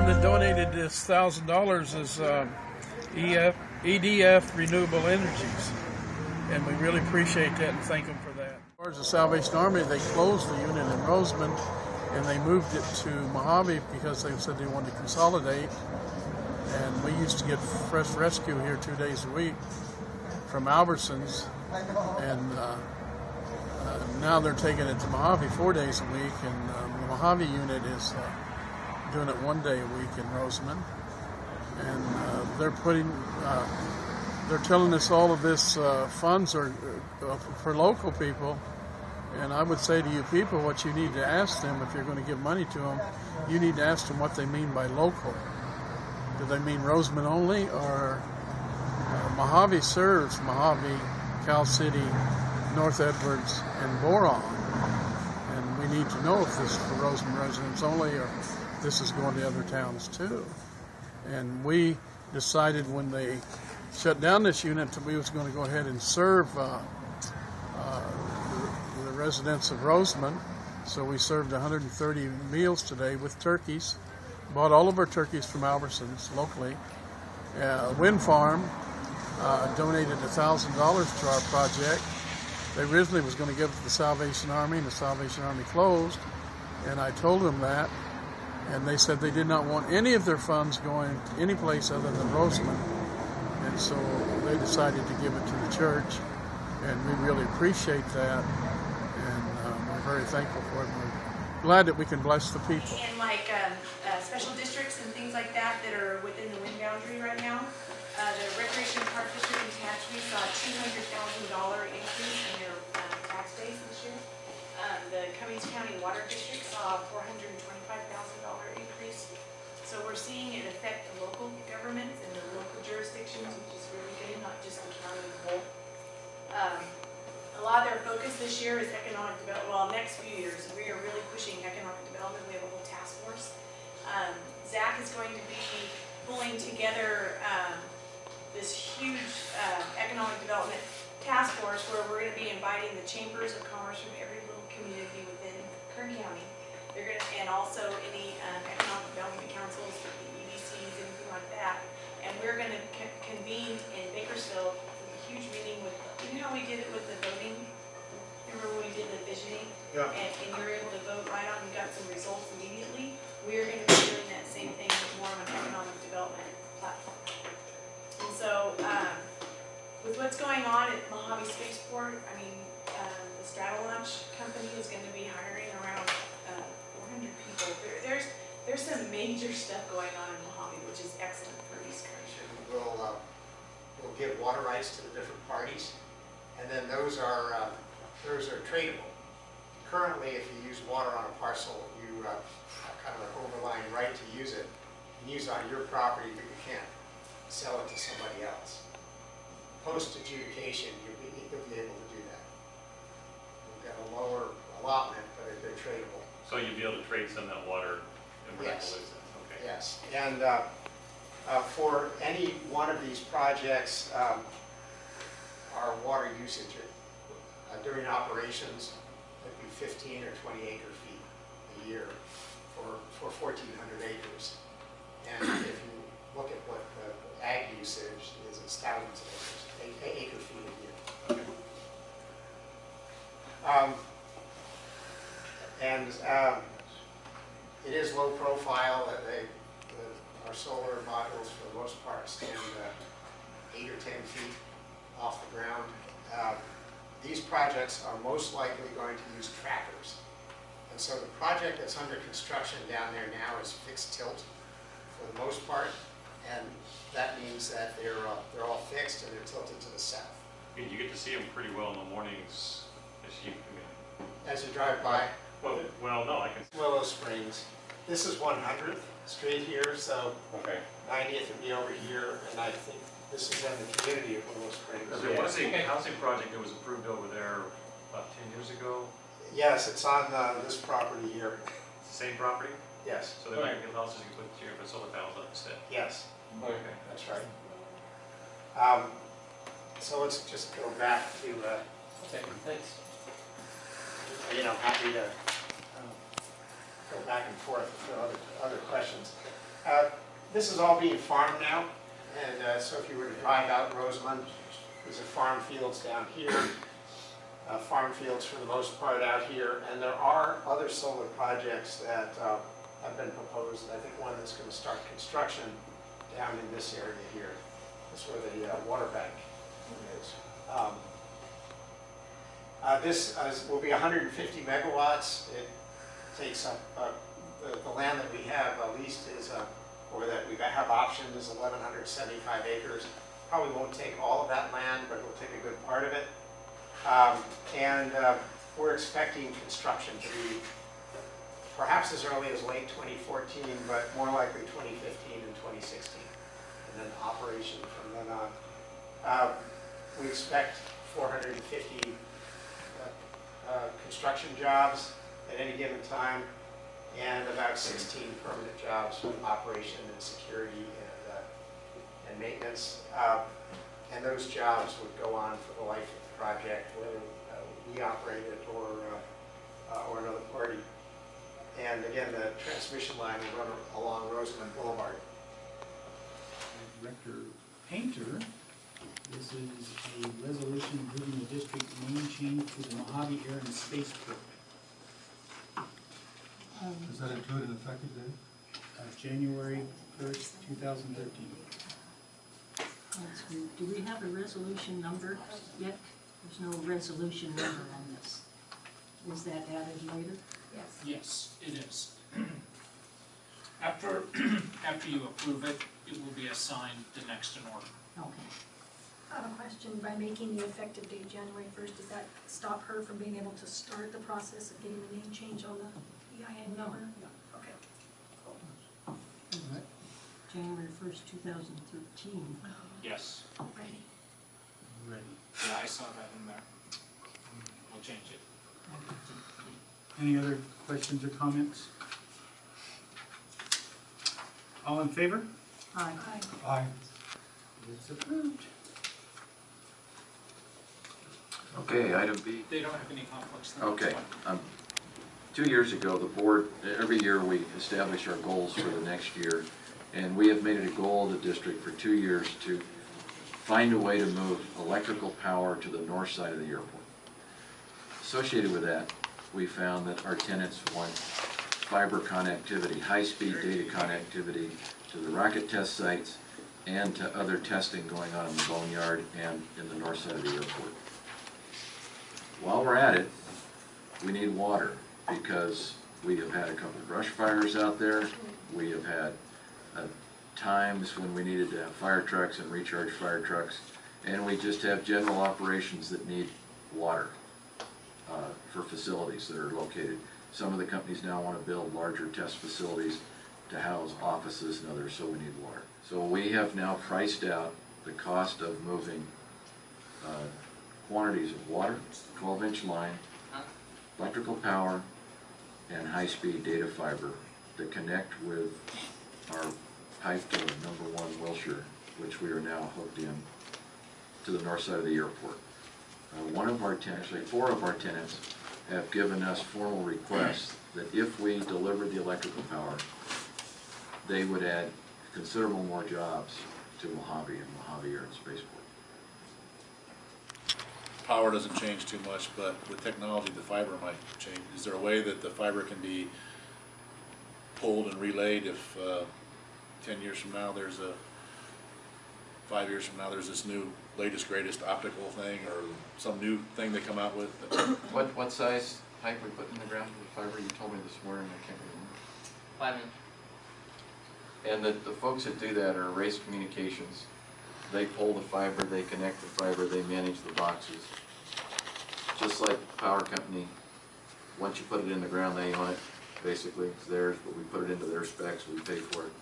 one that donated this $1,000 is EDF Renewable Energies, and we really appreciate that and thank them for that. As far as the Salvation Army, they closed the unit in Rosamond and they moved it to Mojave because they said they wanted to consolidate. And we used to get fresh rescue here 2 days a week from Albertsons, and now they're taking it to Mojave 4 days a week, and the Mojave unit is doing it 1 day a week in Rosamond. And they're telling us all of this funds are for local people. And I would say to you people, what you need to ask them, if you're going to give money to them, you need to ask them what they mean by local. Do they mean Rosamond only, or Mojave serves Mojave, Cal City, North Edwards, and Boron? And we need to know if this is for Rosamond residents only, or if this is going to other towns too. And we decided when they shut down this unit that we was going to go ahead and serve the residents of Rosamond. So we served 130 meals today with turkeys. Bought all of our turkeys from Albertsons locally. Wind Farm donated $1,000 to our project. They originally was going to give it to the Salvation Army, and the Salvation Army closed. And I told them that, and they said they did not want any of their funds going any place other than Rosamond. And so they decided to give it to the church, and we really appreciate that, and we're very thankful for it. We're glad that we can bless the people. And like special districts and things like that that are within the wind boundary right now, the Recreation Park District in Tehachapi saw a $200,000 increase in their tax base this year. The Cummings County Water District saw a $425,000 increase. So we're seeing it affect the local governments and the local jurisdictions, which is really good, not just the county as a whole. A lot of their focus this year is economic development. Well, next few years, we are really pushing economic development. We have a whole task force. Zach is going to be pulling together this huge economic development task force where we're going to be inviting the chambers of commerce from every little community within Kern County. They're going to, and also any economic development councils, the EDCs, anything like that. And we're going to convene in Bakersfield with a huge meeting with, you know how we did it with the voting? Remember when we did the visioning? Yeah. And you were able to vote right on and got some results immediately? We are going to be doing that same thing with more of an economic development platform. And so, with what's going on at Mojave Spaceport, I mean, the Stratolaunch company is going to be hiring around 400 people. There's some major stuff going on in Mojave, which is excellent for East Country. We'll give water rights to the different parties, and then those are tradable. Currently, if you use water on a parcel, you have kind of an overlying right to use it. You can use it on your property, but you can't sell it to somebody else. Post-adjudication, you'll be able to do that. You'll get a lower allotment, but they're tradable. So you'd be able to trade some of that water in Yes. Okay. Yes, and for any one of these projects, our water usage during operations would be 15 or 20 acre-feet a year for 1,400 acres. And if you look at what the ag usage is, it's thousands of acre-feet a year. It is low profile. Our solar modules, for the most part, stand 8 or 10 feet off the ground. These projects are most likely going to use trackers. And so the project that's under construction down there now is fixed tilt for the most part. And that means that they're all fixed and they're tilted to the south. You get to see them pretty well in the mornings As you drive by. Well, no, I can. Willow Springs. This is 100th straight here, so Okay. 90th would be over here, and I think this is in the community of Willow Springs. There was a housing project that was approved over there about 10 years ago. Yes, it's on this property here. It's the same property? Yes. So they're not going to get houses, you can put solar panels on instead. Yes. Okay. That's right. So let's just go back to, Okay, thanks. happy to go back and forth with other questions. This is all being farmed now, and so if you were to drive out Rosamond, there's a farm fields down here, farm fields for the most part out here, and there are other solar projects that have been proposed. I think one that's going to start construction down in this area here. This is where the water bank is. This will be 150 megawatts. It takes up the land that we have leased is, or that we have optioned is 1,175 acres. Probably won't take all of that land, but we'll take a good part of it. We're expecting construction to be perhaps as early as late 2014, but more likely 2015 and 2016, and then operation from then on. We expect 450 construction jobs at any given time, and about 16 permanent jobs from operation and security and maintenance. And those jobs would go on for the life of the project, whether we operate it or another party. And again, the transmission line will run along Rosamond Boulevard. Director Painter, this is a resolution approving the district name change to the Mojave Air and Spaceport. Does that include an effective date? January 1st, 2013. That's good. Do we have a resolution number yet? There's no resolution number on this. Is that added later? Yes. Yes, it is. After you approve it, it will be assigned the next in order. Okay. I have a question. By making the effective date January 1st, does that stop her from being able to start the process of getting the name change on the EIN number? Okay. All right. January 1st, 2013. Yes. Ready. Ready. Yeah, I saw that in there. We'll change it. Any other questions or comments? All in favor? Aye. Aye. It's approved. Okay, item B. They don't have any conflicts. then Okay. that's fine. 2 years ago, the board, every year we establish our goals for the next year, and we have made it a goal of the district for 2 years to find a way to move electrical power to the north side of the airport. Associated with that, we found that our tenants want fiber connectivity, high-speed data connectivity to the rocket test sites and to other testing going on in the boneyard and in the north side of the airport. While we're at it, we need water because we have had a couple of brush fires out there. We have had times when we needed to have fire trucks and recharge fire trucks, and we just have general operations that need water for facilities that are located. Some of the companies now want to build larger test facilities to house offices and others, so we need water. So we have now priced out the cost of moving quantities of water, 12-inch line, electrical power, and high-speed data fiber that connect with our pipe to number 1 Wilshire, which we are now hooked in to the north side of the airport. One of our tenants, actually 4 of our tenants, have given us formal requests that if we deliver the electrical power, they would add considerable more jobs to Mojave and Mojave Air and Spaceport. Power doesn't change too much, but with technology, the fiber might change. Is there a way that the fiber can be pulled and relayed if 10 years from now there's 5 years from now there's this new, latest, greatest optical thing or some new thing they come out with? What size pipe we put in the ground for the fiber? You told me this morning, I can't remember. 5 inch. And the folks that do that are Race Communications. They pull the fiber, they connect the fiber, they manage the boxes. Just like the power company, once you put it in the ground, they own it. Basically, it's theirs, but we put it into their specs, we pay for it.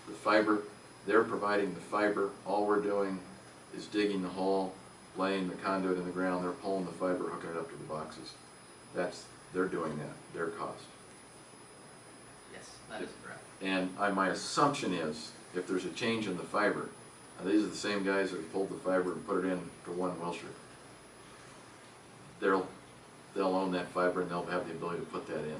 The fiber, they're providing the fiber. All we're doing is digging the hole, laying the conduit in the ground, they're pulling the fiber, hooking it up to the boxes. They're doing that, their cost. Yes, that is correct. And my assumption is, if there's a change in the fiber, these are the same guys that pulled the fiber and put it in for 1 Wilshire. They'll own that fiber and they'll have the ability to put that in.